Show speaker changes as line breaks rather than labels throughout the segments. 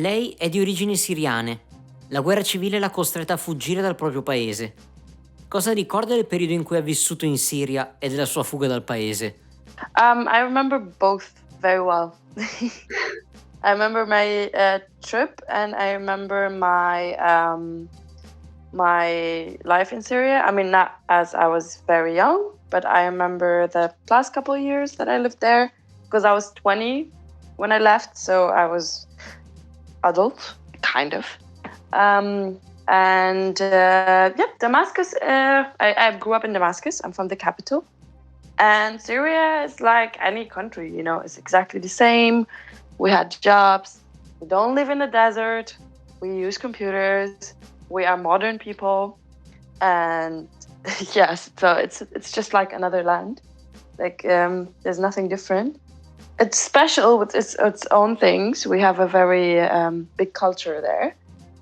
Lei è di origini siriane. La guerra civile l'ha costretta a fuggire dal proprio paese. Cosa ricorda del periodo in cui ha vissuto in Siria e della sua fuga dal paese?
I remember both very well. I remember my trip, and I remember my life in Syria. I mean, not as I was very young, but I remember the last couple of years that I lived there, because I was 20 when I left, so I was adult, kind of. Damascus. I grew up in Damascus. I'm from the capital. And Syria is like any country, it's exactly the same. We had jobs. We don't live in the desert. We use computers. We are modern people. And yes, so it's just like another land. Like there's nothing different. It's special with its own things. We have a very big culture there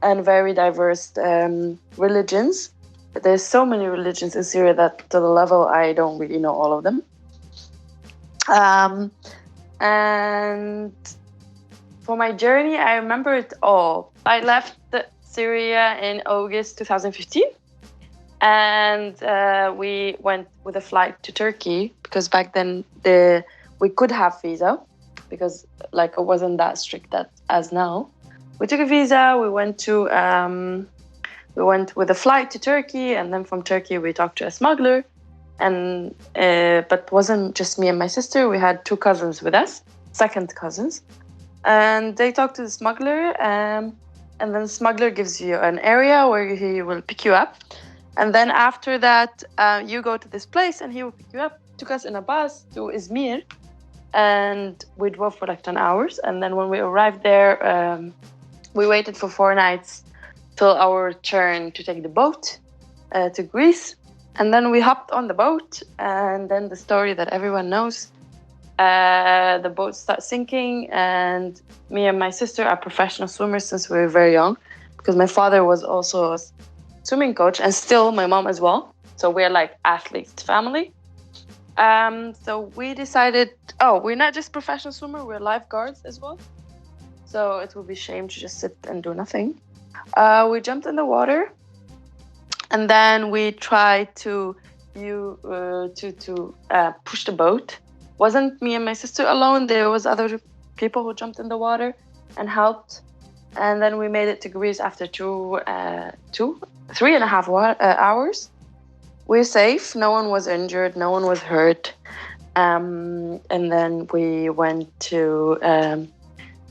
and very diverse religions. There's so many religions in Syria that to the level I don't really know all of them. And for my journey, I remember it all. I left Syria in August 2015. And we went with a flight to Turkey, because back then we could have visa, because like it wasn't that strict as now. We took a visa. We went with a flight to Turkey, and then from Turkey we talked to a smuggler, and but wasn't just me and my sister. We had two cousins with us, second cousins, and they talked to the smuggler, and then the smuggler gives you an area where he will pick you up, and then after that you go to this place and he will pick you up. Took us in a bus to Izmir, and we drove for like 10 hours, and then when we arrived there, we waited for 4 nights till our turn to take the boat to Greece. And then we hopped on the boat, and then the story that everyone knows, the boat starts sinking, and me and my sister are professional swimmers since we were very young, because my father was also a swimming coach, and still my mom as well. So we're like athlete family. So we decided, we're not just professional swimmer, we're lifeguards as well. So it would be shame to just sit and do nothing. We jumped in the water, and then we tried to push the boat. Wasn't me and my sister alone. There was other people who jumped in the water and helped. And then we made it to Greece after 3.5 hours. We're safe. No one was injured. No one was hurt. And then we went to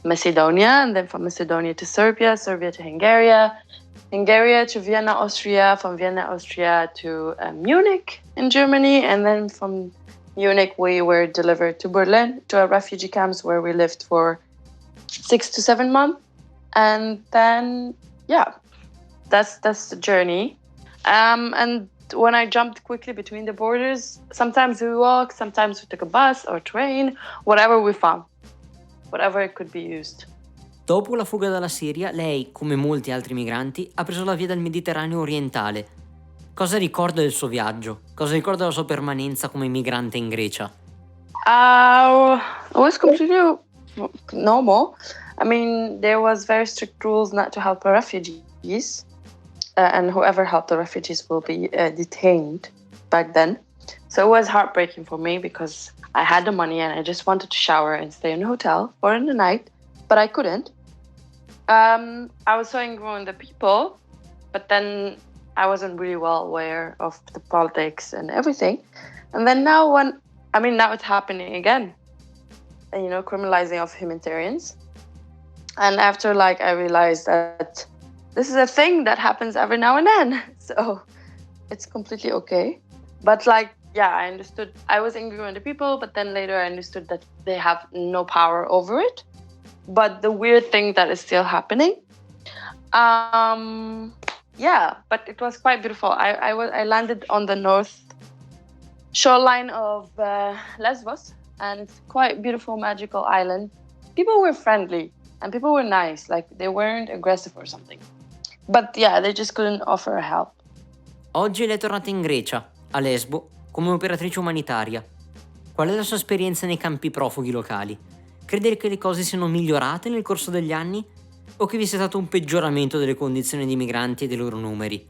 Macedonia, and then from Macedonia to Serbia to Hungary to Vienna, Austria, from Vienna, Austria to Munich in Germany, and then from Munich we were delivered to Berlin, to a refugee camps where we lived for 6 to 7 months, and then that's the journey. And when I jumped quickly between the borders, sometimes we walked, sometimes we took a bus or train, whatever we found. Whatever it could be used.
Dopo la fuga dalla Siria, lei, come molti altri migranti, ha preso la via del Mediterraneo orientale. Cosa ricorda del suo viaggio? Cosa ricorda della sua permanenza come migrante in Grecia?
It was completely normal. I mean, there was very strict rules not to help the refugees, and whoever helped the refugees will be detained back then. So it was heartbreaking for me, because I had the money and I just wanted to shower and stay in a hotel for the night, but I couldn't. I was so angry with the people, but then I wasn't really well aware of the politics and everything. And then now it's happening again, and, criminalizing of humanitarians. And after I realized that this is a thing that happens every now and then, so it's completely okay. But I understood. I was angry with the people, but then later I understood that they have no power over it. But the weird thing that is still happening. But it was quite beautiful. I landed on the north shoreline of Lesbos, and it's quite beautiful, magical island. People were friendly and people were nice. They weren't aggressive or something. But they just couldn't offer help.
Oggi lei è tornata in Grecia, a Lesbo, come operatrice umanitaria. Qual è la sua esperienza nei campi profughi locali? Crede che le cose siano migliorate nel corso degli anni? o che vi sia stato un peggioramento delle condizioni dei migranti e dei loro numeri?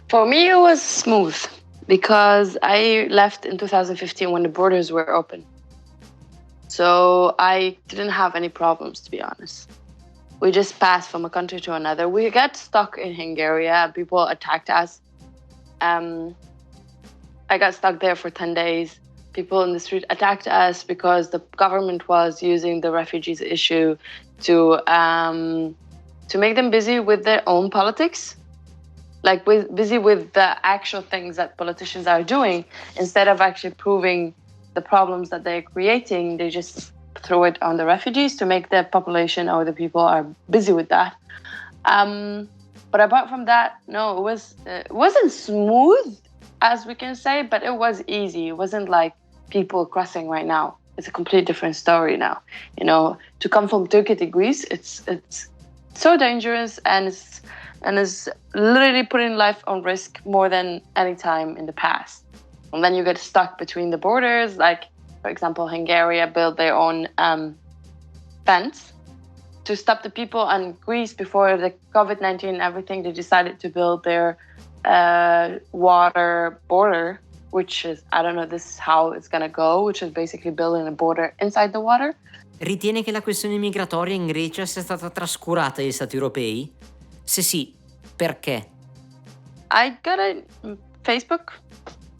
For me, it was smooth because I left in 2015 when the borders were open. So I didn't have any problems, to be honest. We just passed from a country to another. We got stuck in Hungary. People attacked us. I got stuck there for 10 days. People in the street attacked us because the government was using the refugees issue to make them busy with their own politics, like busy with the actual things that politicians are doing. Instead of actually proving the problems that they're creating, they just throw it on the refugees to make the population or the people are busy with that. But apart from that, no, it wasn't smooth, as we can say, but it was easy. It wasn't like people crossing right now. It's a completely different story now. You know, to come from Turkey to Greece, it's so dangerous and it's literally putting life on risk more than any time in the past. And then you get stuck between the borders. Like, for example, Hungary built their own fence to stop the people, and Greece, before the COVID-19 and everything, they decided to build their water border, which is, I don't know, this is how it's gonna go, which is basically building a border inside the water.
Ritiene che la questione migratoria in Grecia sia stata trascurata dagli stati europei? Se sì, perché?
I got a Facebook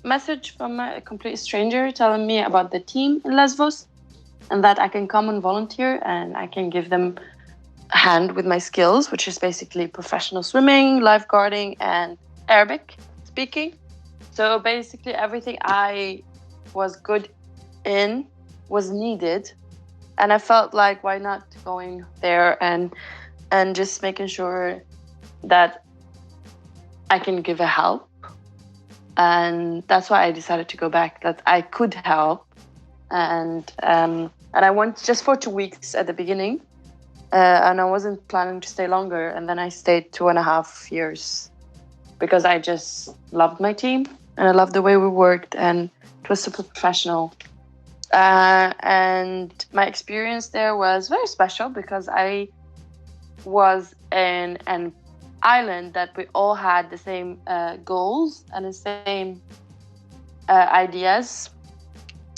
message from a complete stranger telling me about the team in Lesbos and that I can come and volunteer and I can give them a hand with my skills, which is basically professional swimming, lifeguarding, and Arabic speaking. So basically everything I was good in was needed. And I felt like, why not going there and just making sure that I can give a help. And that's why I decided to go back, that I could help. And I went just for 2 weeks at the beginning. And I wasn't planning to stay longer. And then I stayed 2.5 years because I just loved my team and I loved the way we worked, and it was super professional. And my experience there was very special because I was in an island that we all had the same goals and the same ideas.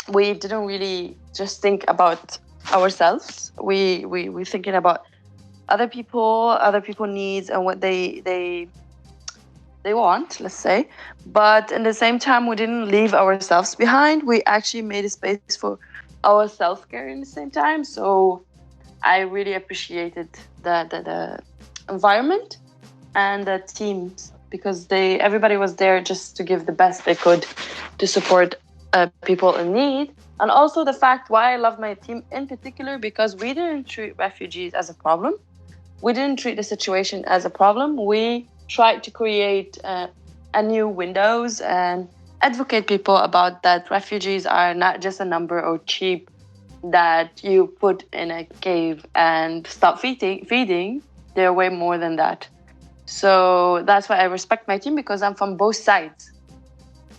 We didn't really just think about ourselves. We thinking about other people needs and what they want, let's say. But in the same time, we didn't leave ourselves behind. We actually made a space for our self-care in the same time. So I really appreciated the environment and the teams, because everybody was there just to give the best they could to support people in need. And also the fact why I love my team in particular, because we didn't treat refugees as a problem. We didn't treat the situation as a problem. We tried to create a new windows and advocate people about that refugees are not just a number or cheap that you put in a cave and stop feeding. They're way more than that. So that's why I respect my team, because I'm from both sides.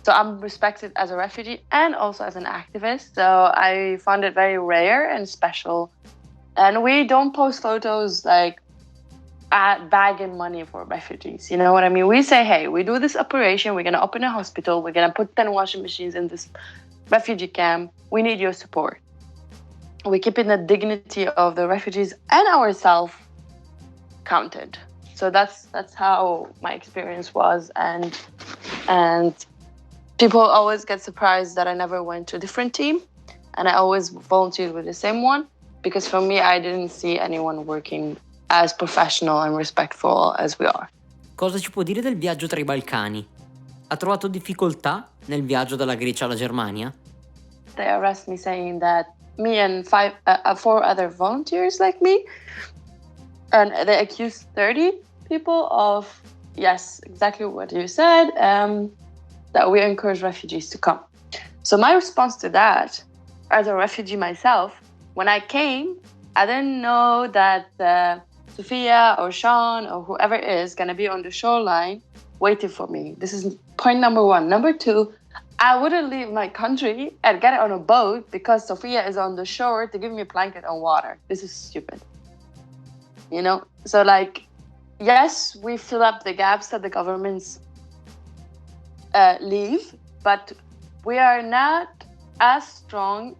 So I'm respected as a refugee and also as an activist. So I found it very rare and special. And we don't post photos like bagging money for refugees. You know what I mean? We say, hey, we do this operation. We're going to open a hospital. We're going to put 10 washing machines in this refugee camp. We need your support. We keep in the dignity of the refugees and ourselves counted. So that's how my experience was. And people always get surprised that I never went to a different team. And I always volunteered with the same one. Because for me, I didn't see anyone working as professional and respectful as we are.
Cosa ci può dire del viaggio tra i Balcani? Ha trovato difficoltà nel viaggio dalla Grecia alla Germania?
They arrest me saying that me and 4 other volunteers like me, and they accused 30 people of, yes, exactly what you said, that we encourage refugees to come. So my response to that, as a refugee myself, when I came, I didn't know that Sophia or Sean or whoever is going to be on the shoreline waiting for me. This is point number 1. Number 2, I wouldn't leave my country and get on a boat because Sophia is on the shore to give me a blanket and water. This is stupid. So like, yes, we fill up the gaps that the governments leave, but we are not as strong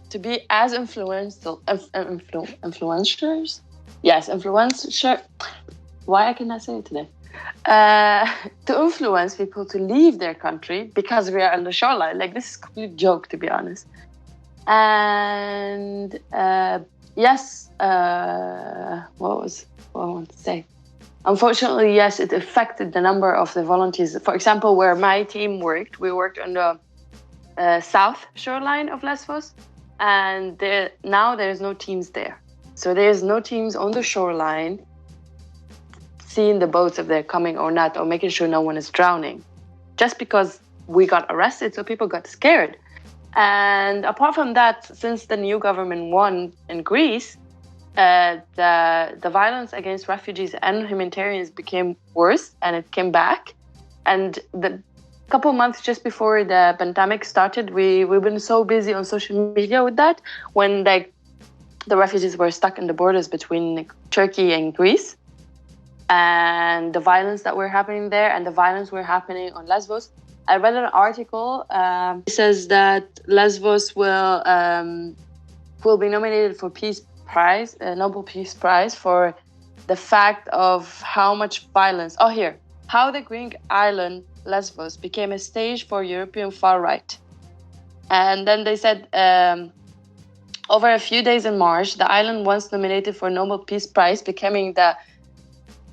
to be as influencers. Yes, influencer. Why I cannot say it today? To influence people to leave their country because we are on the shoreline. Like, this is a complete joke, to be honest. And yes, what I want to say? Unfortunately, yes, it affected the number of the volunteers. For example, where my team worked, we worked on the south shoreline of Lesbos, and now there's no teams there. So there's no teams on the shoreline seeing the boats if they're coming or not, or making sure no one is drowning. Just because we got arrested, so people got scared. And apart from that, since the new government won in Greece, the violence against refugees and humanitarians became worse, and it came back. And the couple months just before the pandemic started, we've been so busy on social media with that, when like the refugees were stuck in the borders between Turkey and Greece, and the violence that were happening there, and the violence were happening on Lesbos. I read an article. It says that Lesbos will be nominated for Nobel Peace Prize, for the fact of how much violence. Oh, here. How the Greek island Lesbos became a stage for European far right. And then they said, over a few days in March, the island, once nominated for Nobel Peace Prize, becoming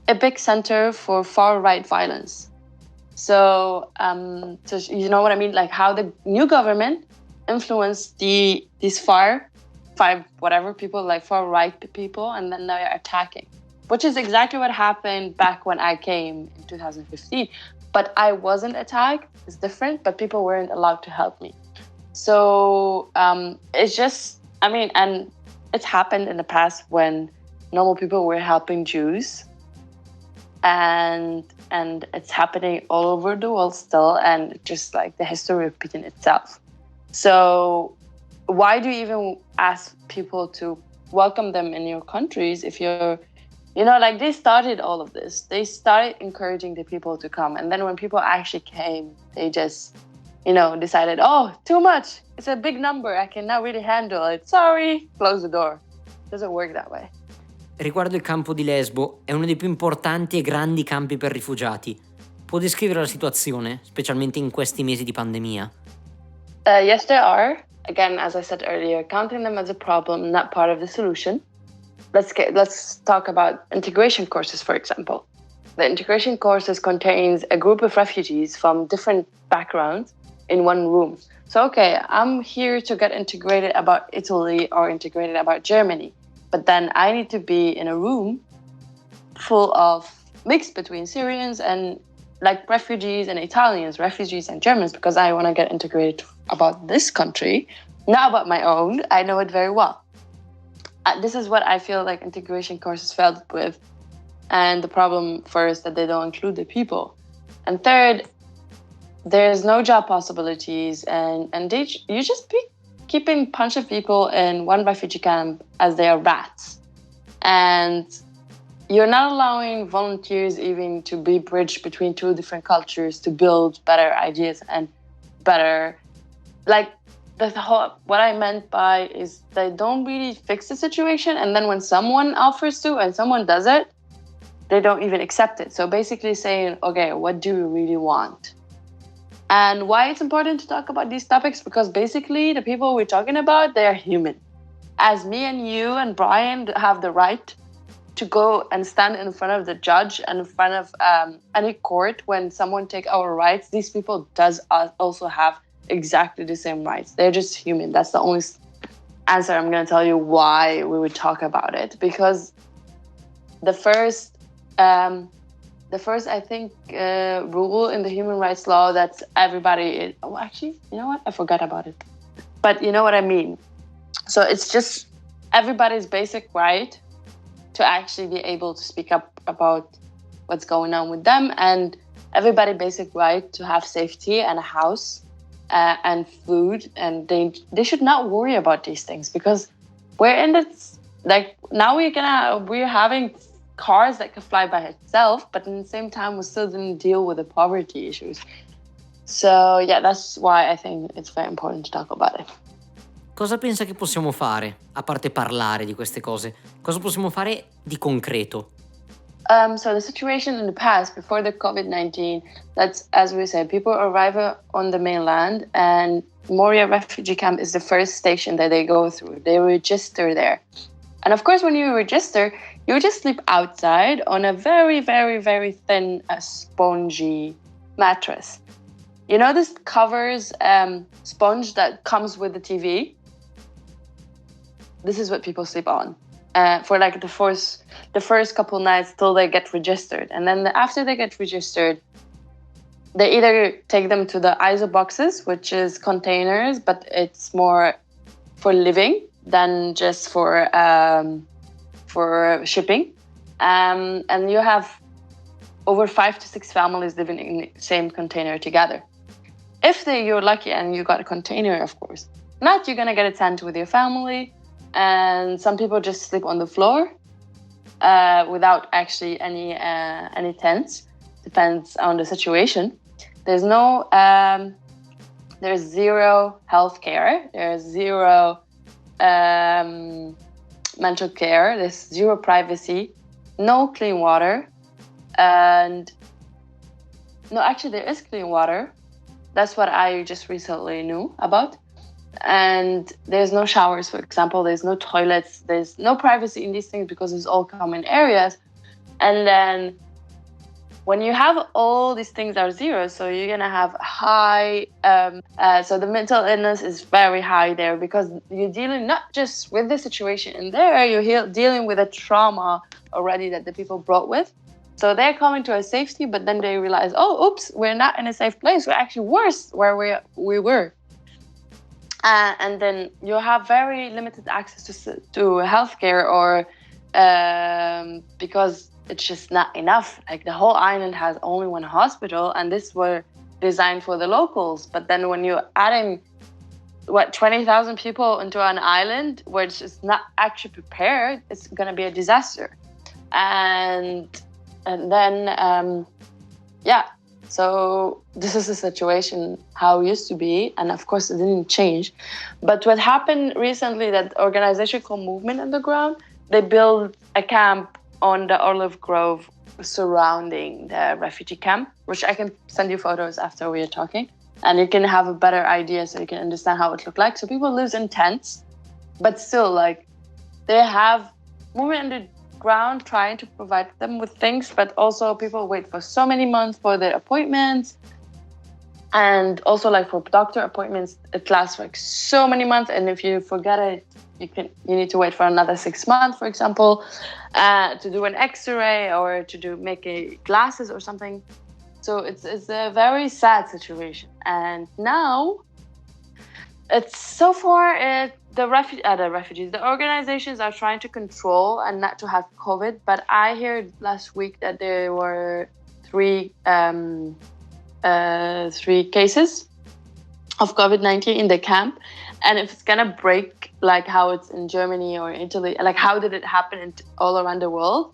a big center for far right violence. So you know what I mean? Like, how the new government influenced these far people, like far right people, and then they're attacking, which is exactly what happened back when I came in 2015. But I wasn't attacked. It's different, but people weren't allowed to help me. So it's just, and it's happened in the past when normal people were helping Jews, and it's happening all over the world still, and just like the history repeating itself. So why do you even ask people to welcome them in your countries if you're, like, they started all of this. They started encouraging the people to come, and then when people actually came, they just, decided, oh, too much. It's a big number. I cannot really handle it. Sorry, close the door. It doesn't work that way.
Riguardo il campo di Lesbo, è uno dei più importanti e grandi campi per rifugiati. Può descrivere la situazione, specialmente in questi mesi di pandemia?
Yes, there are. Again, as I said earlier, counting them as a problem, not part of the solution. Let's talk about integration courses, for example. The integration courses contains a group of refugees from different backgrounds in one room. So, okay, I'm here to get integrated about Italy or integrated about Germany. But then I need to be in a room full of mixed between Syrians and like refugees and Italians, refugees and Germans, because I want to get integrated about this country, not about my own. I know it very well. This is what I feel like integration courses failed with. And the problem first, that they don't include the people. And third, there's no job possibilities, and you just be keeping a bunch of people in one refugee camp as they are rats. And you're not allowing volunteers even to be bridged between two different cultures to build better ideas and better, like, what I meant by is they don't really fix the situation, and then when someone offers to and someone does it, they don't even accept it. So basically saying, okay, what do you really want? And why it's important to talk about these topics, because basically the people we're talking about, they are human. As me and you and Brian have the right to go and stand in front of the judge and in front of any court when someone take our rights, these people does also have exactly the same rights. They're just human. That's the only answer I'm going to tell you why we would talk about it. Because the first I think, rule in the human rights law that everybody... actually, you know what? I forgot about it. But you know what I mean. So it's just everybody's basic right to actually be able to speak up about what's going on with them, and everybody's basic right to have safety and a house and food. And they should not worry about these things, because we're in this like now we're having cars that can fly by itself, but at the same time we still didn't deal with the poverty issues. So yeah, that's why I think it's very important to talk about it.
Cosa pensa che possiamo fare, a parte parlare di queste cose? Cosa possiamo fare di concreto?
So the situation in the past, before the COVID-19, that's, as we said, people arrive on the mainland, and Moria refugee camp is the first station that they go through. They register there. And of course, when you register, you just sleep outside on a very, very, very thin, spongy mattress. You know this covers sponge that comes with the TV? This is what people sleep on for like the first couple nights till they get registered. And then after they get registered, they either take them to the ISO boxes, which is containers, but it's more for living than just for shipping. And you have over 5 to 6 families living in the same container together. If you're lucky and you got a container, of course. Not, you're gonna get a tent with your family, and some people just sleep on the floor without actually any tents. Depends on the situation. There's zero healthcare. There's zero mental care. There's zero privacy. No clean water, and no, actually there is clean water. That's what I just recently knew about. And there's no showers, for example. There's no toilets. There's no privacy in these things because it's all common areas. And then when you have all these things are zero, so you're going to have high... so the mental illness is very high there because you're dealing not just with the situation in there, you're dealing with a trauma already that the people brought with. So they're coming to a safety, but then they realize, oh, oops, we're not in a safe place. We're actually worse where we were. And then you have very limited access to healthcare, or because it's just not enough. Like the whole island has only one hospital, and this were designed for the locals. But then when you're adding 20,000 people into an island which is not actually prepared, it's gonna be a disaster. And then so this is the situation how it used to be, and of course it didn't change. But what happened recently, that organization called Movement Underground, they built a camp on the olive grove surrounding the refugee camp, which I can send you photos after we are talking, and you can have a better idea so you can understand how it looked like. So people live in tents, but still, like, they have Movement Underground trying to provide them with things, but also people wait for so many months for their appointments. And also, like, for doctor appointments, it lasts like so many months, and if you forget it, you need to wait for another 6 months, for example, to do an X-ray or to make glasses or something. So it's a very sad situation. And now it's so far the refugees, the organizations are trying to control and not to have COVID. But I heard last week that there were three cases of COVID-19 in the camp. And if it's gonna break like how it's in Germany or Italy, like how did it happen all around the world,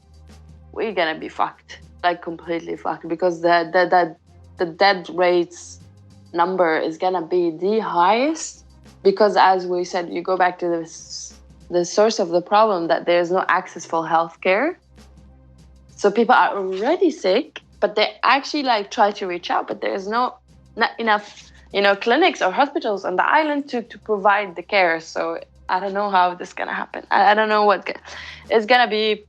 we're gonna be fucked, like completely fucked, because the death rates number is gonna be the highest. Because as we said, you go back to the source of the problem, that there's no access for healthcare. So people are already sick, but they actually like try to reach out, but there's not enough, clinics or hospitals on the island to provide the care. So I don't know how this is gonna happen. I don't know it's gonna be.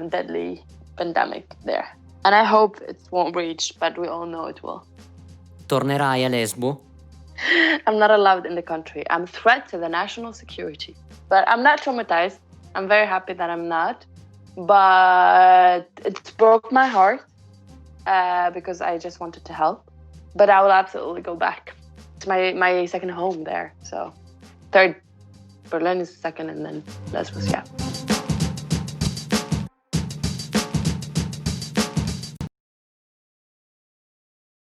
Deadly pandemic there, and I hope it won't reach, but we all know it will.
Tornerai a Lesbo?
I'm not allowed in the country. I'm a threat to the national security. But I'm not traumatized. I'm very happy that I'm not. But it broke my heart because I just wanted to help. But I will absolutely go back. It's my second home there. So third, Berlin is second, and then Lesbos, yeah.